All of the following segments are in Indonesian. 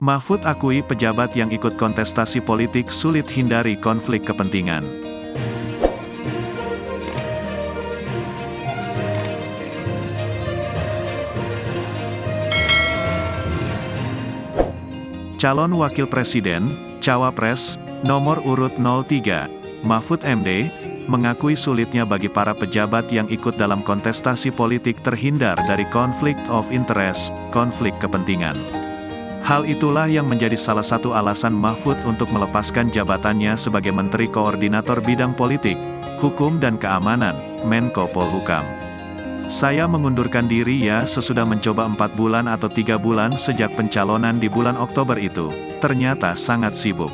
Mahfud akui pejabat yang ikut kontestasi politik sulit hindari konflik kepentingan. Calon Wakil Presiden, Cawapres, nomor urut 03, Mahfud MD, mengakui sulitnya bagi para pejabat yang ikut dalam kontestasi politik terhindar dari konflik of interest, konflik kepentingan. Hal itulah yang menjadi salah satu alasan Mahfud untuk melepaskan jabatannya sebagai Menteri Koordinator Bidang Politik, Hukum dan Keamanan, Menko Polhukam. Saya mengundurkan diri sesudah mencoba 4 bulan atau 3 bulan sejak pencalonan di bulan Oktober itu, ternyata sangat sibuk.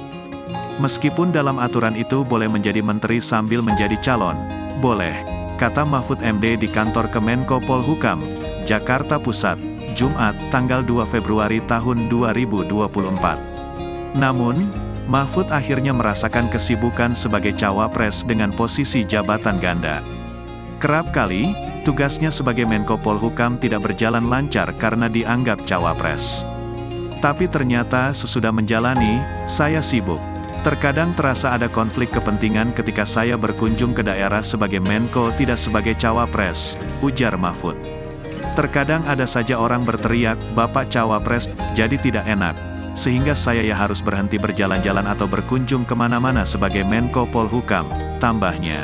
Meskipun dalam aturan itu boleh menjadi menteri sambil menjadi calon, boleh, kata Mahfud MD di kantor Kemenko Polhukam, Jakarta Pusat, Jumat, tanggal 2 Februari tahun 2024. Namun, Mahfud akhirnya merasakan kesibukan sebagai cawapres dengan posisi jabatan ganda. Kerap kali, tugasnya sebagai Menko Polhukam tidak berjalan lancar karena dianggap cawapres. Tapi ternyata sesudah menjalani, saya sibuk. Terkadang terasa ada konflik kepentingan ketika saya berkunjung ke daerah sebagai Menko tidak sebagai cawapres, ujar Mahfud. Terkadang ada saja orang berteriak, Bapak Cawapres, jadi tidak enak, sehingga saya harus berhenti berjalan-jalan atau berkunjung kemana-mana sebagai Menko Polhukam, tambahnya.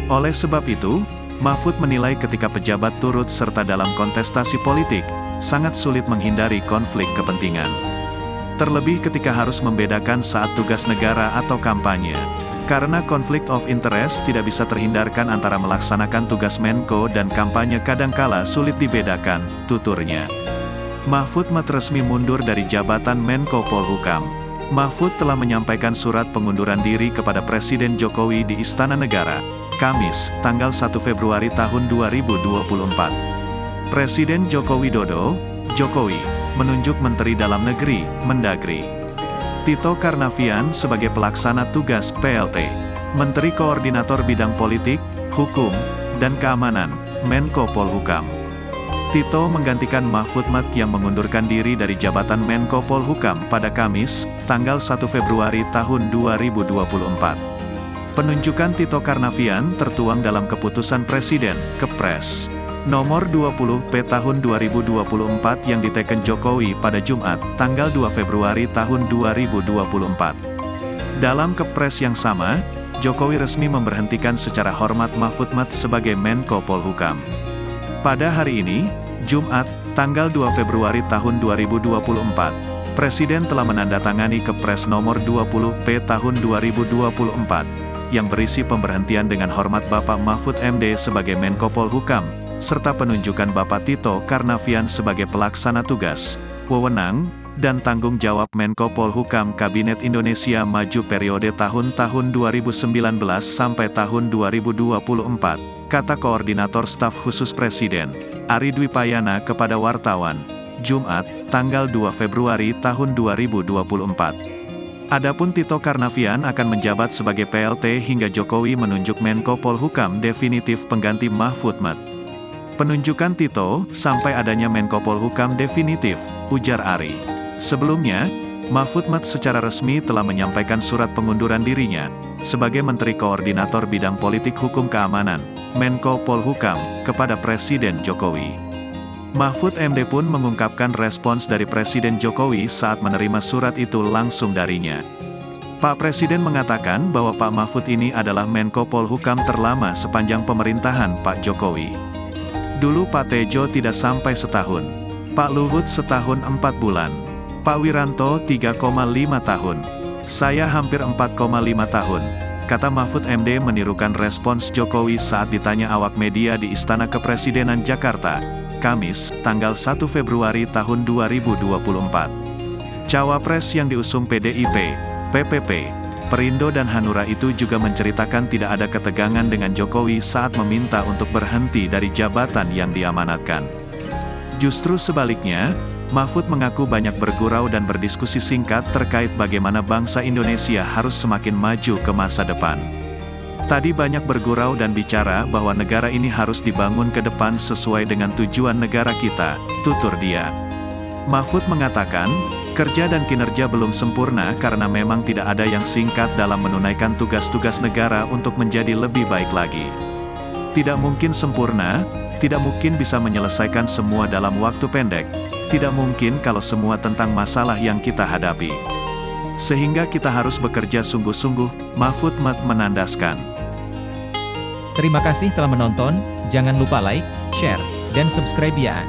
Oleh sebab itu, Mahfud menilai ketika pejabat turut serta dalam kontestasi politik, sangat sulit menghindari konflik kepentingan. Terlebih ketika harus membedakan saat tugas negara atau kampanye. Karena konflik of interest tidak bisa terhindarkan antara melaksanakan tugas Menko dan kampanye kadangkala sulit dibedakan, tuturnya. Mahfud resmi mundur dari jabatan Menko Polhukam. Mahfud telah menyampaikan surat pengunduran diri kepada Presiden Jokowi di Istana Negara, Kamis, tanggal 1 Februari tahun 2024. Presiden Joko Widodo, Jokowi, menunjuk Menteri Dalam Negeri, Mendagri, Tito Karnavian sebagai pelaksana tugas PLT, Menteri Koordinator Bidang Politik, Hukum, dan Keamanan, Menko Polhukam. Tito menggantikan Mahfud yang mengundurkan diri dari jabatan Menko Polhukam pada Kamis, tanggal 1 Februari tahun 2024. Penunjukan Tito Karnavian tertuang dalam keputusan Presiden, Kepres nomor 20/P tahun 2024 yang diteken Jokowi pada Jumat, tanggal 2 Februari tahun 2024. Dalam Kepres yang sama, Jokowi resmi memberhentikan secara hormat Mahfud sebagai Menko Polhukam. Pada hari ini, Jumat, tanggal 2 Februari tahun 2024, Presiden telah menandatangani Kepres nomor 20/P tahun 2024, yang berisi pemberhentian dengan hormat Bapak Mahfud MD sebagai Menko Polhukam, serta penunjukan Bapak Tito Karnavian sebagai pelaksana tugas, wewenang, dan tanggung jawab Menko Polhukam Kabinet Indonesia Maju periode tahun 2019 sampai tahun 2024, kata Koordinator Staf Khusus Presiden, Ari Dwipayana kepada wartawan, Jumat, tanggal 2 Februari tahun 2024. Adapun Tito Karnavian akan menjabat sebagai PLT hingga Jokowi menunjuk Menko Polhukam definitif pengganti Mahfud Penunjukan Tito, sampai adanya Menko Polhukam definitif, ujar Ari. Sebelumnya, Mahfud secara resmi telah menyampaikan surat pengunduran dirinya, sebagai Menteri Koordinator Bidang Politik Hukum Keamanan, Menko Polhukam, kepada Presiden Jokowi. Mahfud MD pun mengungkapkan respons dari Presiden Jokowi saat menerima surat itu langsung darinya. Pak Presiden mengatakan bahwa Pak Mahfud ini adalah Menko Polhukam terlama sepanjang pemerintahan Pak Jokowi. Dulu Pak Tejo tidak sampai setahun, Pak Luhut setahun 4 bulan, Pak Wiranto 3,5 tahun, saya hampir 4,5 tahun, kata Mahfud MD menirukan respons Jokowi saat ditanya awak media di Istana Kepresidenan Jakarta, Kamis, tanggal 1 Februari tahun 2024. Cawapres yang diusung PDIP, PPP, Perindo dan Hanura itu juga menceritakan tidak ada ketegangan dengan Jokowi saat meminta untuk berhenti dari jabatan yang diamanatkan. Justru sebaliknya, Mahfud mengaku banyak bergurau dan berdiskusi singkat terkait bagaimana bangsa Indonesia harus semakin maju ke masa depan. Tadi banyak bergurau dan bicara bahwa negara ini harus dibangun ke depan sesuai dengan tujuan negara kita, tutur dia. Mahfud mengatakan, Kerja dan kinerja belum sempurna karena memang tidak ada yang singkat dalam menunaikan tugas-tugas negara untuk menjadi lebih baik lagi. Tidak mungkin sempurna, tidak mungkin bisa menyelesaikan semua dalam waktu pendek, tidak mungkin kalau semua tentang masalah yang kita hadapi. Sehingga kita harus bekerja sungguh-sungguh, Mahfud MT menandaskan. Terima kasih telah menonton, jangan lupa like, share, dan subscribe ya.